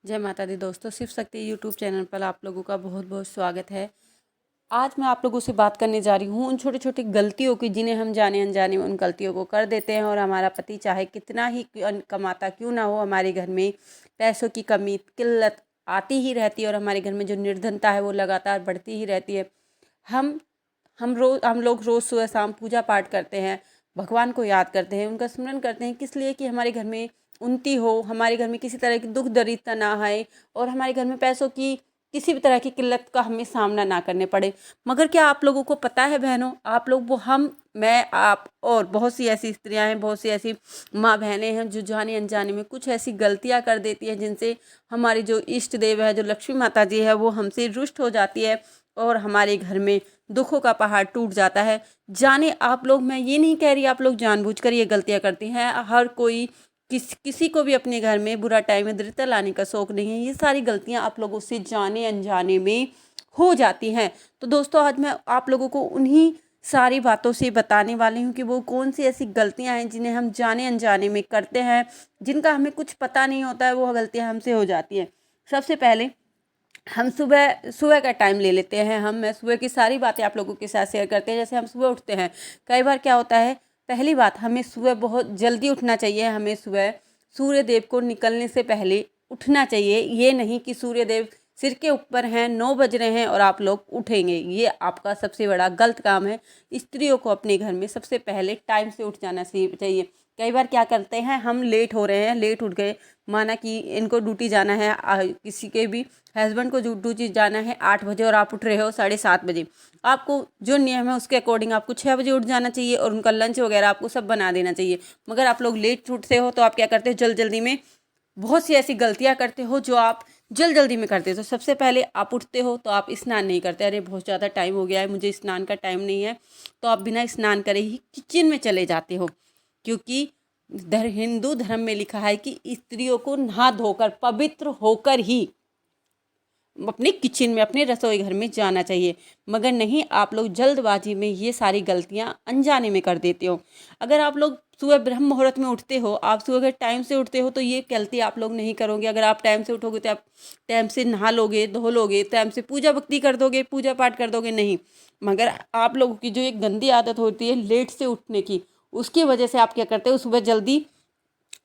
जय माता दी दोस्तों, शिव शक्ति यूट्यूब चैनल पर आप लोगों का बहुत बहुत स्वागत है। आज मैं आप लोगों से बात करने जा रही हूँ उन छोटी छोटी गलतियों की जिन्हें हम जाने अनजाने में उन गलतियों को कर देते हैं और हमारा पति चाहे कितना ही कमाता क्यों ना हो, हमारे घर में पैसों की कमी किल्लत आती ही रहती है और हमारे घर में जो निर्धनता है वो लगातार बढ़ती ही रहती है। हम हम लोग रोज़ सुबह शाम पूजा पाठ करते हैं, भगवान को याद करते हैं, उनका स्मरण करते हैं, किस लिए कि हमारे घर में उन्नति हो, हमारे घर में किसी तरह की दुख दरिद्रता ना आए और हमारे घर में पैसों की किसी भी तरह की किल्लत का हमें सामना ना करने पड़े। मगर क्या आप लोगों को पता है बहनों, आप लोग वो हम मैं आप और बहुत सी ऐसी स्त्रियां हैं, बहुत सी ऐसी माँ बहनें हैं जो जाने अनजाने में कुछ ऐसी गलतियां कर देती हैं जिनसे हमारी जो इष्ट देव है, जो लक्ष्मी माता जी है, वो हमसे रुष्ट हो जाती है और हमारे घर में दुखों का पहाड़ टूट जाता है। जाने आप लोग, मैं ये नहीं कह रही आप लोग जानबूझकर ये गलतियां करती हैं, हर कोई किसी को भी अपने घर में बुरा टाइम में दरिद्रता लाने का शौक नहीं है। ये सारी गलतियां आप लोगों से जाने अनजाने में हो जाती हैं। तो दोस्तों, आज मैं आप लोगों को उन्हीं सारी बातों से बताने वाली हूँ कि वो कौन सी ऐसी गलतियां हैं जिन्हें हम जाने अनजाने में करते हैं, जिनका हमें कुछ पता नहीं होता है, वो गलतियां हमसे हो जाती हैं। सबसे पहले हम सुबह सुबह का टाइम ले लेते हैं। मैं सुबह की सारी बातें आप लोगों के साथ शेयर करते हैं। जैसे हम सुबह उठते हैं, कई बार क्या होता है, पहली बात हमें सुबह बहुत जल्दी उठना चाहिए। हमें सुबह सूर्य देव को निकलने से पहले उठना चाहिए। ये नहीं कि सूर्य देव सिर के ऊपर हैं, 9 बज रहे हैं और आप लोग उठेंगे, ये आपका सबसे बड़ा गलत काम है। स्त्रियों को अपने घर में सबसे पहले टाइम से उठ जाना चाहिए। कई बार क्या करते हैं, हम लेट हो रहे हैं, लेट उठ गए, माना कि इनको ड्यूटी जाना है, किसी के भी हस्बैंड को ड्यूटी जाना है 8 बजे और आप उठ रहे हो 7:30 बजे। आपको जो नियम है उसके अकॉर्डिंग आपको 6 बजे उठ जाना चाहिए और उनका लंच वगैरह आपको सब बना देना चाहिए। मगर आप लोग लेट उठते हो तो आप क्या करते हो, जल्दी में बहुत सी ऐसी गलतियां करते हो जो आप जल्दी में करते हो। तो सबसे पहले आप उठते हो तो आप स्नान नहीं करते, अरे बहुत ज़्यादा टाइम हो गया है, मुझे स्नान का टाइम नहीं है, तो आप बिना स्नान करे ही किचन में चले जाते हो। क्योंकि हिंदू धर्म में लिखा है कि स्त्रियों को नहा धोकर पवित्र होकर ही अपने किचन में, अपने रसोई घर में जाना चाहिए। मगर नहीं, आप लोग जल्दबाजी में ये सारी गलतियां अनजाने में कर देते हो। अगर आप लोग सुबह ब्रह्म मुहूर्त में उठते हो, आप सुबह अगर टाइम से उठते हो तो ये गलती आप लोग नहीं करोगे। अगर आप टाइम से उठोगे तो आप टाइम से नहा लोगे, धो लोगे, टाइम से पूजा भक्ति कर दोगे, पूजा पाठ कर दोगे, नहीं। मगर आप लोगों की जो एक गंदी आदत होती है लेट से उठने की, उसकी वजह से आप क्या करते हो, सुबह जल्दी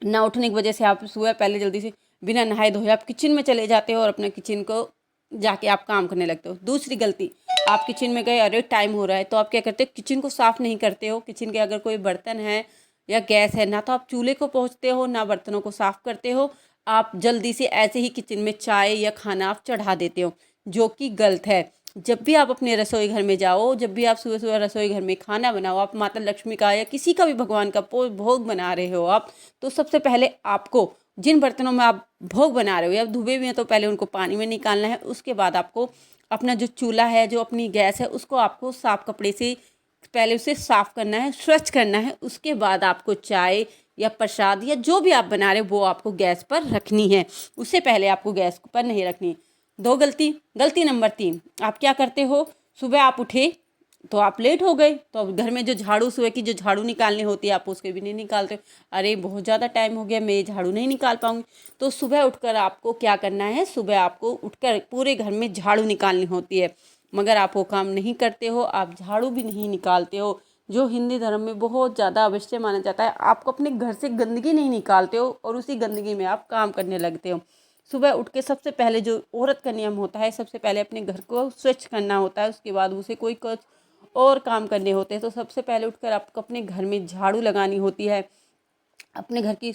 ना उठने की वजह से आप सुबह पहले जल्दी से बिना नहाए धोए आप किचन में चले जाते हो और अपने किचन को जाके आप काम करने लगते हो। दूसरी गलती, आप किचन में गए, अरे टाइम हो रहा है, तो आप क्या करते हो, किचन को साफ़ नहीं करते हो। किचन के अगर कोई बर्तन है या गैस है, ना तो आप चूल्हे को पोंछते हो ना बर्तनों को साफ़ करते हो। आप जल्दी से ऐसे ही किचन में चाय या खाना आप चढ़ा देते हो, जो कि गलत है। जब भी आप अपने रसोई घर में जाओ, जब भी आप सुबह सुबह रसोई घर में खाना बनाओ, आप माता लक्ष्मी का या किसी का भी भगवान का भोग बना रहे हो आप, तो सबसे पहले आपको जिन बर्तनों में आप भोग बना रहे हो या धुबे भी हैं तो पहले उनको पानी में निकालना है। उसके बाद आपको अपना जो चूल्हा है, जो अपनी गैस है, उसको आपको साफ कपड़े से पहले उसे साफ करना है, स्वच्छ करना है। उसके बाद आपको चाय या प्रसाद या जो भी आप बना रहे हो वो आपको गैस पर रखनी है, उससे पहले आपको गैस पर नहीं रखनी। गलती नंबर 3, आप क्या करते हो, सुबह आप उठे तो आप लेट हो गए, तो अब घर में जो झाड़ू, सुबह की जो झाड़ू निकालनी होती है आप उसके भी नहीं निकालते। अरे बहुत ज़्यादा टाइम हो गया, मैं ये झाड़ू नहीं निकाल पाऊंगी। तो सुबह उठकर आपको क्या करना है, सुबह आपको उठकर पूरे घर में झाड़ू निकालनी होती है, मगर आप वो काम नहीं करते हो, आप झाड़ू भी नहीं निकालते हो, जो हिंदी धर्म में बहुत ज़्यादा अवश्य माना जाता है। आपको अपने घर से गंदगी नहीं निकालते हो और उसी गंदगी में आप काम करने लगते हो। सुबह उठ के सबसे पहले जो औरत का नियम होता है, सबसे पहले अपने घर को स्वच्छ करना होता है, उसके बाद उसे कोई कुछ और काम करने होते हैं। तो सबसे पहले उठकर आपको अपने घर में झाड़ू लगानी होती है। अपने घर की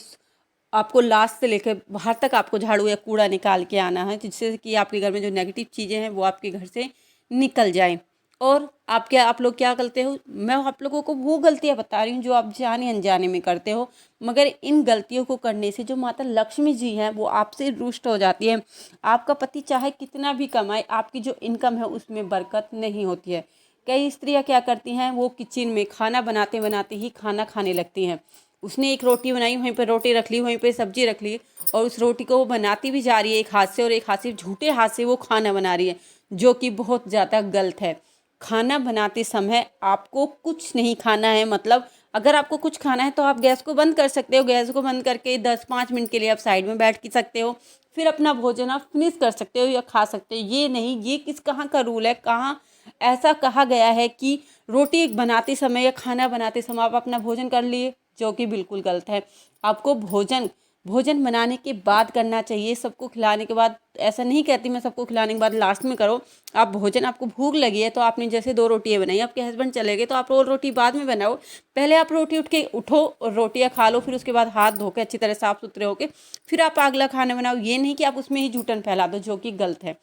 आपको लास्ट से लेकर बाहर तक आपको झाड़ू या कूड़ा निकाल के आना है, जिससे कि आपके घर में जो नेगेटिव चीज़ें हैं वो आपके घर से निकल जाएं। और आप लोग क्या करते हो, मैं आप लोगों को वो गलतियां बता रही हूँ जो आप जाने अनजाने में करते हो। मगर इन गलतियों को करने से जो माता लक्ष्मी जी हैं वो आपसे रुष्ट हो जाती है। आपका पति चाहे कितना भी कमाए, आपकी जो इनकम है उसमें बरकत नहीं होती है। कई स्त्रियां क्या करती हैं, वो किचन में खाना बनाते बनाते ही खाना खाने लगती हैं। उसने एक रोटी बनाई, वहीं पर रोटी रख ली, वहीं पर सब्जी रख ली और उस रोटी को वो बनाती भी जा रही है एक हाथ से और एक हाथ से झूठे हाथ से वो खाना बना रही है, जो कि बहुत ज़्यादा गलत है। खाना बनाते समय आपको कुछ नहीं खाना है, मतलब अगर आपको कुछ खाना है तो आप गैस को बंद कर सकते हो, गैस को बंद करके 10-5 मिनट के लिए आप साइड में बैठ की सकते हो, फिर अपना भोजन आप फिनिश कर सकते हो या खा सकते हो। ये नहीं, ये कहाँ का रूल है, कहाँ ऐसा कहा गया है कि रोटी बनाते समय या खाना बनाते समय आप अपना भोजन कर लिए, जो कि बिल्कुल गलत है। आपको भोजन बनाने के बाद करना चाहिए, सबको खिलाने के बाद। ऐसा नहीं कहती मैं सबको खिलाने के बाद लास्ट में करो। आप भोजन, आपको भूख लगी है तो आपने जैसे 2 रोटियां बनाई, आपके हस्बैंड चले गए तो आप और रोटी बाद में बनाओ। पहले आप रोटी उठ के उठो और रोटियां खा लो, फिर उसके बाद हाथ धो के अच्छी तरह साफ सुथरे होके फिर आप अगला खाना बनाओ। ये नहीं कि आप उसमें ही जूठन फैला दो, जो कि गलत है।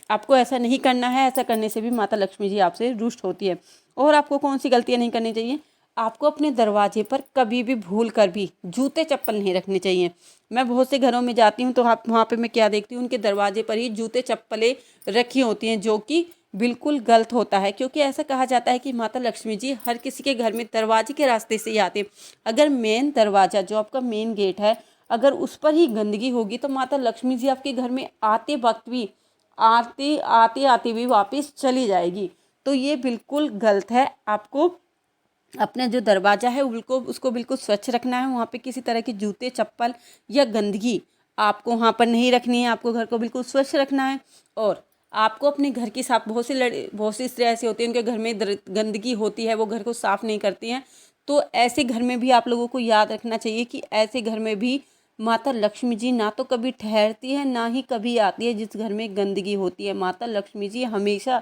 आपको ऐसा नहीं करना है। ऐसा करने से भी माता लक्ष्मी जी आपसे रुष्ट होती है। और आपको कौन सी गलतियाँ नहीं करनी चाहिए, आपको अपने दरवाजे पर कभी भी भूल कर भी जूते चप्पल नहीं रखने चाहिए। मैं बहुत से घरों में जाती हूँ तो आप वहाँ पे मैं क्या देखती हूँ, उनके दरवाजे पर ही जूते चप्पलें रखी होती हैं, जो कि बिल्कुल गलत होता है। क्योंकि ऐसा कहा जाता है कि माता लक्ष्मी जी हर किसी के घर में दरवाजे के रास्ते से ही आते हैं। अगर मेन दरवाज़ा, जो आपका मेन गेट है, अगर उस पर ही गंदगी होगी तो माता लक्ष्मी जी आपके घर में आते वक्त भी आते भी वापस चली जाएगी। तो ये बिल्कुल गलत है। आपको अपना जो दरवाज़ा है उसको बिल्कुल स्वच्छ रखना है। वहाँ पे किसी तरह के जूते चप्पल या गंदगी आपको वहाँ पर नहीं रखनी है। आपको घर को बिल्कुल स्वच्छ रखना है। और आपको अपने घर की साफ, बहुत सी स्त्रियाँ ऐसी होती हैं उनके घर में गंदगी होती है, वो घर को साफ नहीं करती हैं। तो ऐसे घर में भी आप लोगों को याद रखना चाहिए कि ऐसे घर में भी माता लक्ष्मी जी ना तो कभी ठहरती है, ना ही कभी आती है जिस घर में गंदगी होती है। माता लक्ष्मी जी हमेशा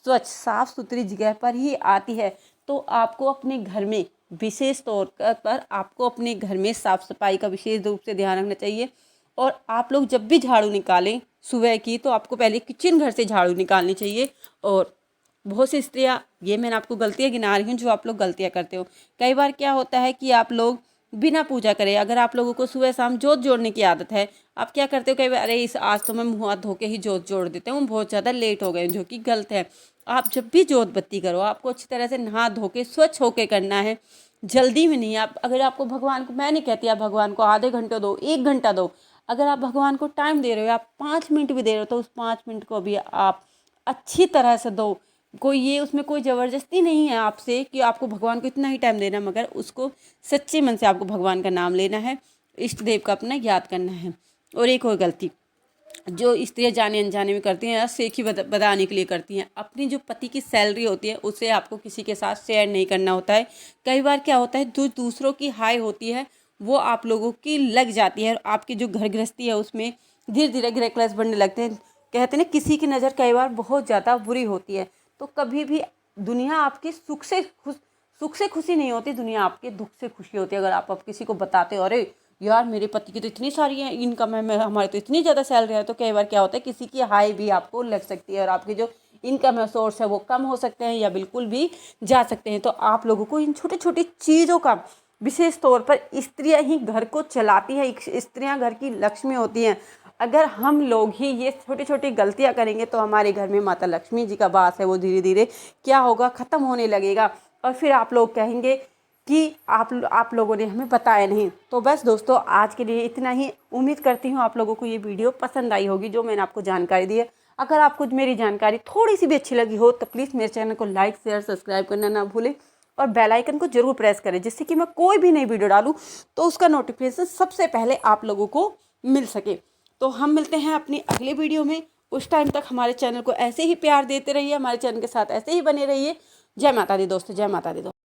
स्वच्छ साफ सुथरी जगह पर ही आती है। तो आपको अपने घर में विशेष तौर पर आपको अपने घर में साफ सफाई का विशेष रूप से ध्यान रखना चाहिए। और आप लोग जब भी झाड़ू निकालें सुबह की, तो आपको पहले किचन घर से झाड़ू निकालनी चाहिए। और बहुत सी स्त्रियाँ, ये मैंने आपको गलतियाँ गिना रही हूँ जो आप लोग गलतियाँ करते हो। कई बार क्या होता है कि आप लोग बिना पूजा करे, अगर आप लोगों को सुबह शाम जोत जोड़ने की आदत है, आप क्या करते हो कई बार, अरे इस आज तो मैं मुँह हाथ धो के ही जोत जोड़ देते हूँ, बहुत ज़्यादा लेट हो गए, जो कि गलत है। आप जब भी जोत बत्ती करो आपको अच्छी तरह से नहा धो के स्वच्छ होके करना है, जल्दी में नहीं। आप अगर आपको भगवान को, मैं नहीं कहती आप भगवान को आधे घंटे दो, 1 घंटा दो, अगर आप भगवान को टाइम दे रहे हो, आप 5 मिनट भी दे रहे हो, तो उस 5 मिनट को भी आप अच्छी तरह से दो। कोई ये उसमें कोई ज़बरदस्ती नहीं है आपसे कि आपको भगवान को इतना ही टाइम देना, मगर उसको सच्चे मन से आपको भगवान का नाम लेना है, इष्ट देव का अपना याद करना है। और एक और गलती जो स्त्रियाँ जाने अनजाने में करती हैं या सेखी बताने के लिए करती हैं, अपनी जो पति की सैलरी होती है उसे आपको किसी के साथ शेयर नहीं करना होता है। कई बार क्या होता है, जो दूसरों की हाय होती है वो आप लोगों की लग जाती है, और आपकी जो घर गृहस्थी है उसमें धीरे धीरे गृह क्लेश बढ़ने लगते हैं। कहते हैं ना, किसी की नज़र कई बार बहुत ज़्यादा बुरी होती है। तो कभी भी दुनिया आपके सुख से खुशी नहीं होती, दुनिया आपके दुख से खुशी होती है। अगर आप किसी को बताते हो, अरे यार मेरे पति की तो इतनी सारी है इनकम है, हमारे तो इतनी ज़्यादा सैलरी है, तो कई बार क्या होता है किसी की हाई भी आपको लग सकती है और आपकी जो इनकम है, सोर्स है, वो कम हो सकते हैं या बिल्कुल भी जा सकते हैं। तो आप लोगों को इन छोटी छोटी चीज़ों का, विशेष तौर पर स्त्रियां ही घर को चलाती हैं, स्त्रियां घर की लक्ष्मी होती हैं। अगर हम लोग ही ये छोटी छोटी गलतियां करेंगे तो हमारे घर में माता लक्ष्मी जी का वास है वो धीरे धीरे क्या होगा, ख़त्म होने लगेगा। और फिर आप लोग कहेंगे कि आप लोगों ने हमें बताया नहीं। तो बस दोस्तों, आज के लिए इतना ही। उम्मीद करती हूँ आप लोगों को ये वीडियो पसंद आई होगी, जो मैंने आपको जानकारी दी है। अगर आपको मेरी जानकारी थोड़ी सी भी अच्छी लगी हो तो प्लीज़ मेरे चैनल को लाइक शेयर सब्सक्राइब करना ना भूलें, और बेल आइकन को जरूर प्रेस करें, जिससे कि मैं कोई भी नई वीडियो डालूँ तो उसका नोटिफिकेशन सबसे पहले आप लोगों को मिल सके। तो हम मिलते हैं अपनी अगले वीडियो में। उस टाइम तक हमारे चैनल को ऐसे ही प्यार देते रहिए, हमारे चैनल के साथ ऐसे ही बने रहिए। जय माता दी दोस्तों, जय माता दी दोस्तों।